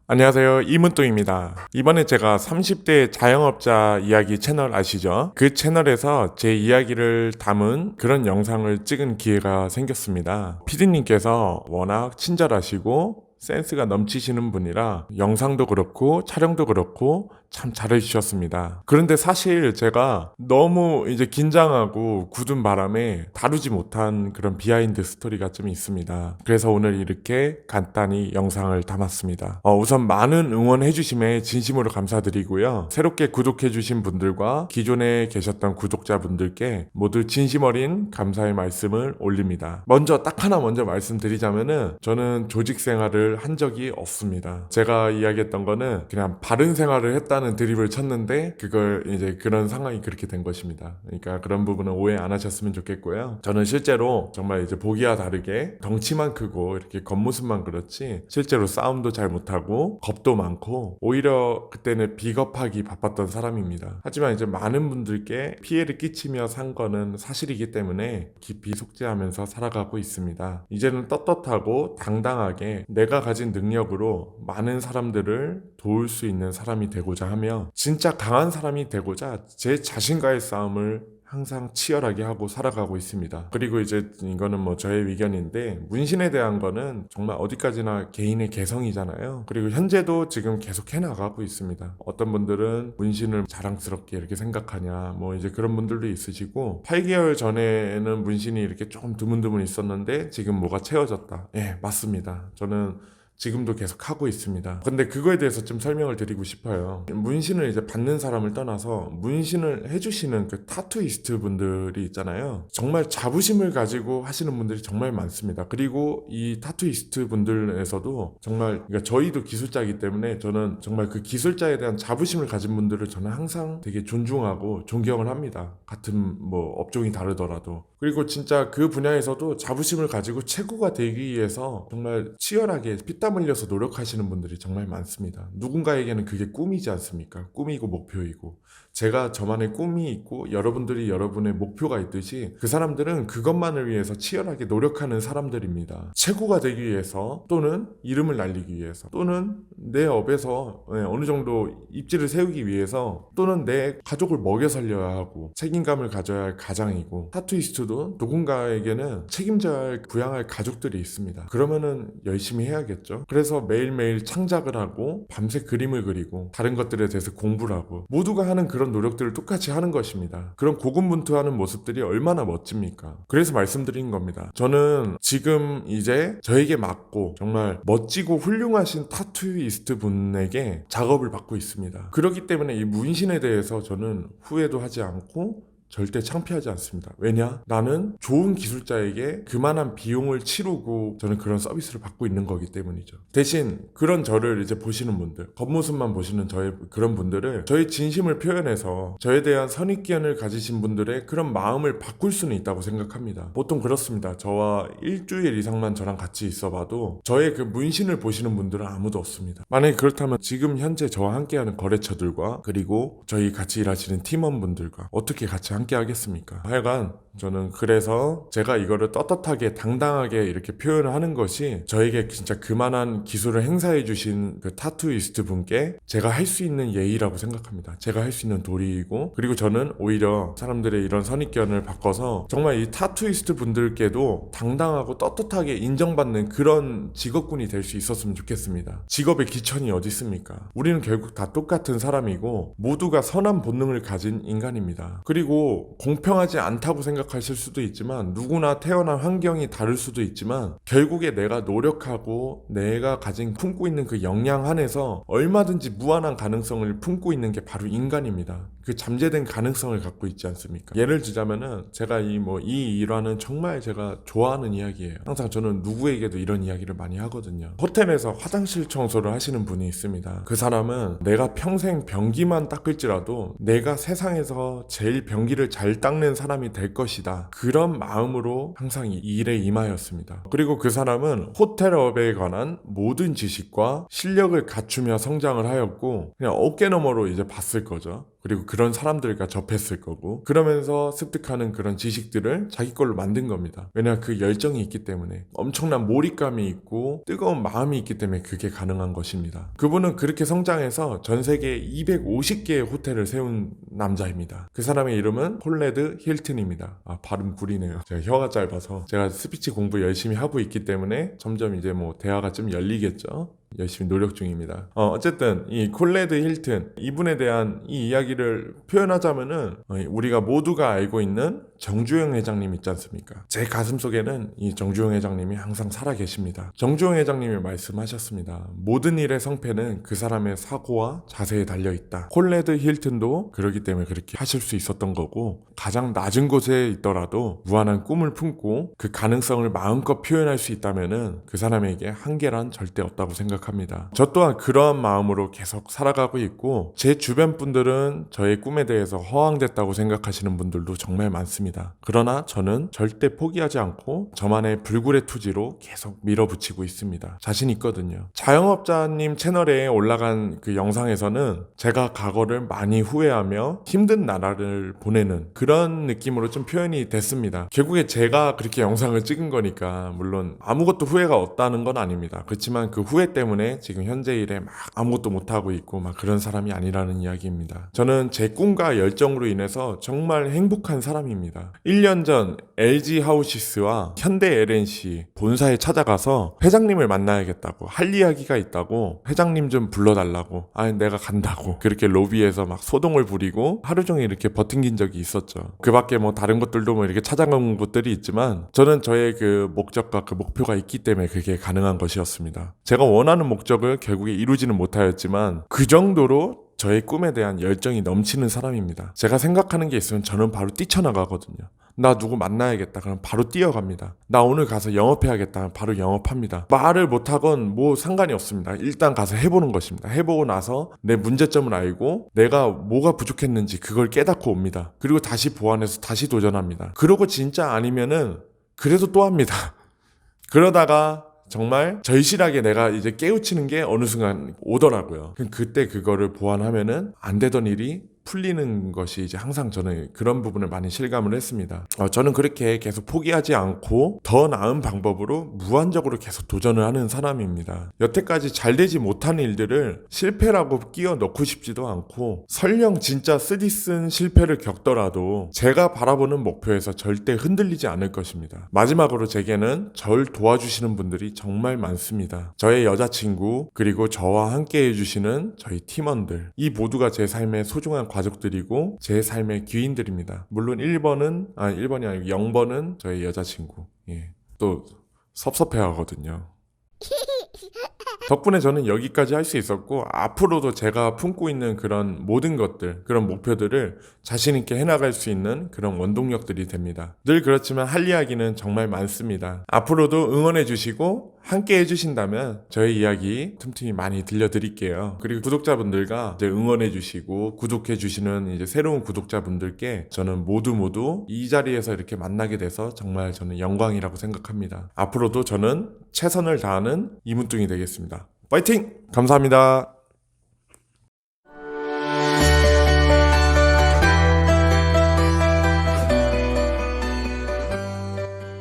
안녕하세요. 이문동입니다. 이번에 제가 30대 자영업자 이야기 채널 아시죠? 그 채널에서 제 이야기를 담은 그런 영상을 찍은 기회가 생겼습니다. 피디님께서 워낙 친절하시고 센스가 넘치시는 분이라 영상도 그렇고 촬영도 그렇고 참 잘해주셨습니다. 그런데 사실 제가 너무 이제 긴장하고 굳은 바람에 다루지 못한 그런 비하인드 스토리가 좀 있습니다. 그래서 오늘 이렇게 간단히 영상을 담았습니다. 우선 많은 응원해주심에 진심으로 감사드리고요. 새롭게 구독해주신 분들과 기존에 계셨던 구독자분들께 모두 진심 어린 감사의 말씀을 올립니다. 먼저 딱 하나 말씀드리자면은 저는 조직 생활을 한 적이 없습니다. 제가 이야기했던 거는 그냥 바른 생활을 했다는 드립을 쳤는데 그걸 이제 그런 상황이 그렇게 된 것입니다. 그러니까 그런 부분은 오해 안 하셨으면 좋겠고요. 저는 실제로 정말 이제 보기와 다르게 덩치만 크고 이렇게 겉모습만 그렇지 실제로 싸움도 잘 못하고 겁도 많고 오히려 그때는 비겁하기 바빴던 사람입니다. 하지만 이제 많은 분들께 피해를 끼치며 산 거는 사실이기 때문에 깊이 속죄하면서 살아가고 있습니다. 이제는 떳떳하고 당당하게 내가 가진 능력으로 많은 사람들을 도울 수 있는 사람이 되고자 하며 진짜 강한 사람이 되고자 제 자신과의 싸움을 항상 치열하게 하고 살아가고 있습니다. 그리고 이제 이거는 뭐 저의 의견인데 문신에 대한 거는 정말 어디까지나 개인의 개성이잖아요. 그리고 현재도 지금 계속 해나가고 있습니다. 어떤 분들은 문신을 자랑스럽게 이렇게 생각하냐 뭐 이제 그런 분들도 있으시고 8개월 전에는 문신이 이렇게 조금 드문드문 있었는데 지금 뭐가 채워졌다. 예, 맞습니다. 저는 지금도 계속 하고 있습니다. 근데 그거에 대해서 좀 설명을 드리고 싶어요. 문신을 이제 받는 사람을 떠나서 문신을 해주시는 그 타투이스트 분들이 있잖아요. 정말 자부심을 가지고 하시는 분들이 정말 많습니다. 그리고 이 타투이스트 분들에서도 정말 그러니까 저희도 기술자이기 때문에 저는 정말 그 기술자에 대한 자부심을 가진 분들을 저는 항상 되게 존중하고 존경을 합니다. 같은 뭐 업종이 다르더라도. 그리고 진짜 그 분야에서도 자부심을 가지고 최고가 되기 위해서 정말 치열하게 피땀 흘려서 노력하시는 분들이 정말 많습니다. 누군가에게는 그게 꿈이지 않습니까? 꿈이고 목표이고. 제가 저만의 꿈이 있고 여러분들이 여러분의 목표가 있듯이 그 사람들은 그것만을 위해서 치열하게 노력하는 사람들입니다. 최고가 되기 위해서 또는 이름을 날리기 위해서 또는 내 업에서 어느 정도 입지를 세우기 위해서 또는 내 가족을 먹여 살려야 하고 책임감을 가져야 할 가장이고 타투이스트도 누군가에게는 책임져야 할 부양할 가족들이 있습니다. 그러면은 열심히 해야겠죠. 그래서 매일매일 창작을 하고 밤새 그림을 그리고 다른 것들에 대해서 공부를 하고 모두가 하는 그런 노력들을 똑같이 하는 것입니다. 그런 고군분투하는 모습들이 얼마나 멋집니까? 그래서 말씀드린 겁니다. 저는 지금 이제 저에게 맞고 정말 멋지고 훌륭하신 타투이스트 분에게 작업을 받고 있습니다. 그렇기 때문에 이 문신에 대해서 저는 후회도 하지 않고 절대 창피하지 않습니다. 왜냐? 나는 좋은 기술자에게 그만한 비용을 치르고 저는 그런 서비스를 받고 있는 거기 때문이죠. 대신 그런 저를 이제 보시는 분들, 겉모습만 보시는 저의 그런 분들을 저의 진심을 표현해서 저에 대한 선입견을 가지신 분들의 그런 마음을 바꿀 수는 있다고 생각합니다. 보통 그렇습니다. 저와 일주일 이상만 저랑 같이 있어봐도 저의 그 문신을 보시는 분들은 아무도 없습니다. 만약에 그렇다면 지금 현재 저와 함께하는 거래처들과 그리고 저희 같이 일하시는 팀원분들과 어떻게 같이 함께 하겠습니까? 하여간 저는 그래서 제가 이거를 떳떳하게 당당하게 이렇게 표현을 하는 것이 저에게 진짜 그만한 기술을 행사해 주신 그 타투이스트 분께 제가 할 수 있는 예의라고 생각합니다. 제가 할 수 있는 도리이고 그리고 저는 오히려 사람들의 이런 선입견을 바꿔서 정말 이 타투이스트 분들께도 당당하고 떳떳하게 인정받는 그런 직업군이 될 수 있었으면 좋겠습니다. 직업의 기천이 어디 있습니까? 우리는 결국 다 똑같은 사람이고 모두가 선한 본능을 가진 인간입니다. 그리고 공평하지 않다고 생각하실 수도 있지만 누구나 태어난 환경이 다를 수도 있지만 결국에 내가 노력하고 내가 품고 있는 그 역량 안에서 얼마든지 무한한 가능성을 품고 있는 게 바로 인간입니다. 그 잠재된 가능성을 갖고 있지 않습니까? 예를 들자면은 제가 이 일화는 정말 제가 좋아하는 이야기예요. 항상 저는 누구에게도 이런 이야기를 많이 하거든요. 호텔에서 화장실 청소를 하시는 분이 있습니다. 그 사람은 내가 평생 변기만 닦을지라도 내가 세상에서 제일 변기를 잘 닦는 사람이 될 것이다. 그런 마음으로 항상 이 일에 임하였습니다. 그리고 그 사람은 호텔업에 관한 모든 지식과 실력을 갖추며 성장을 하였고 그냥 어깨너머로 이제 봤을 거죠. 그리고 그런 사람들과 접했을 거고, 그러면서 습득하는 그런 지식들을 자기 걸로 만든 겁니다. 왜냐하면 그 열정이 있기 때문에, 엄청난 몰입감이 있고 뜨거운 마음이 있기 때문에 그게 가능한 것입니다. 그분은 그렇게 성장해서 전 세계 250개의 호텔을 세운 남자입니다. 그 사람의 이름은 콜레드 힐튼입니다. 발음 구리네요. 제가 혀가 짧아서. 제가 스피치 공부 열심히 하고 있기 때문에 점점 이제 뭐 대화가 좀 열리겠죠. 열심히 노력 중입니다. 어쨌든 이 콜레드 힐튼, 이분에 대한 이 이야기를 표현하자면은 우리가 모두가 알고 있는 정주영 회장님 있지 않습니까? 제 가슴 속에는 이 정주영 회장님이 항상 살아 계십니다. 정주영 회장님이 말씀하셨습니다. 모든 일의 성패는 그 사람의 사고와 자세에 달려있다. 콜레드 힐튼도 그러기 때문에 그렇게 하실 수 있었던 거고, 가장 낮은 곳에 있더라도 무한한 꿈을 품고 그 가능성을 마음껏 표현할 수 있다면은 그 사람에게 한계란 절대 없다고 생각합니다. 저 또한 그러한 마음으로 계속 살아가고 있고, 제 주변 분들은 저의 꿈에 대해서 허황됐다고 생각하시는 분들도 정말 많습니다. 그러나 저는 절대 포기하지 않고 저만의 불굴의 투지로 계속 밀어붙이고 있습니다. 자신 있거든요. 자영업자님 채널에 올라간 그 영상에서는 제가 과거를 많이 후회하며 힘든 나라를 보내는 그런 느낌으로 좀 표현이 됐습니다. 결국에 제가 그렇게 영상을 찍은 거니까 물론 아무것도 후회가 없다는 건 아닙니다. 그렇지만 그 후회 때문에 지금 현재 일에 막 아무것도 못하고 있고 막 그런 사람이 아니라는 이야기입니다. 저는 제 꿈과 열정으로 인해서 정말 행복한 사람입니다. 1년 전 LG 하우시스와 현대 LNC 본사에 찾아가서 회장님을 만나야겠다고, 할 이야기가 있다고, 회장님 좀 불러달라고, 내가 간다고 그렇게 로비에서 막 소동을 부리고 하루 종일 이렇게 버틴 적이 있었죠. 그 밖에 뭐 다른 것들도 뭐 이렇게 찾아간 곳들이 있지만 저는 저의 그 목적과 그 목표가 있기 때문에 그게 가능한 것이었습니다. 제가 원하는 목적을 결국에 이루지는 못하였지만 그 정도로 저의 꿈에 대한 열정이 넘치는 사람입니다. 제가 생각하는 게 있으면 저는 바로 뛰쳐나가거든요. 나 누구 만나야겠다 그럼 바로 뛰어갑니다. 나 오늘 가서 영업해야겠다 그럼 바로 영업합니다. 말을 못하건 뭐 상관이 없습니다. 일단 가서 해보는 것입니다. 해보고 나서 내 문제점을 알고 내가 뭐가 부족했는지 그걸 깨닫고 옵니다. 그리고 다시 보완해서 다시 도전합니다. 그러고 진짜 아니면은 그래도 또 합니다. 그러다가 정말 절실하게 내가 이제 깨우치는 게 어느 순간 오더라고요. 그때 그거를 보완하면은 안 되던 일이 풀리는 것이 이제 항상 저는 그런 부분을 많이 실감을 했습니다. 저는 그렇게 계속 포기하지 않고 더 나은 방법으로 무한적으로 계속 도전을 하는 사람입니다. 여태까지 잘 되지 못한 일들을 실패라고 끼워 넣고 싶지도 않고, 설령 진짜 쓰디쓴 실패를 겪더라도 제가 바라보는 목표에서 절대 흔들리지 않을 것입니다. 마지막으로 제게는 절 도와주시는 분들이 정말 많습니다. 저의 여자친구, 그리고 저와 함께 해주시는 저희 팀원들, 이 모두가 제 삶의 소중한 가족들이고 제 삶의 귀인들입니다. 물론 1번이 아니고 0번은 저희 여자친구. 또 섭섭해 하거든요. 덕분에 저는 여기까지 할 수 있었고, 앞으로도 제가 품고 있는 그런 모든 것들, 그런 목표들을 자신 있게 해나갈 수 있는 그런 원동력들이 됩니다. 늘 그렇지만 할 이야기는 정말 많습니다. 앞으로도 응원해 주시고 함께 해주신다면 저의 이야기 틈틈이 많이 들려드릴게요. 그리고 구독자분들과 이제 응원해 주시고 구독해 주시는 이제 새로운 구독자분들께 저는 모두 이 자리에서 이렇게 만나게 돼서 정말 저는 영광이라고 생각합니다. 앞으로도 저는 최선을 다하는 이문뚱이 되겠습니다. 파이팅! 감사합니다.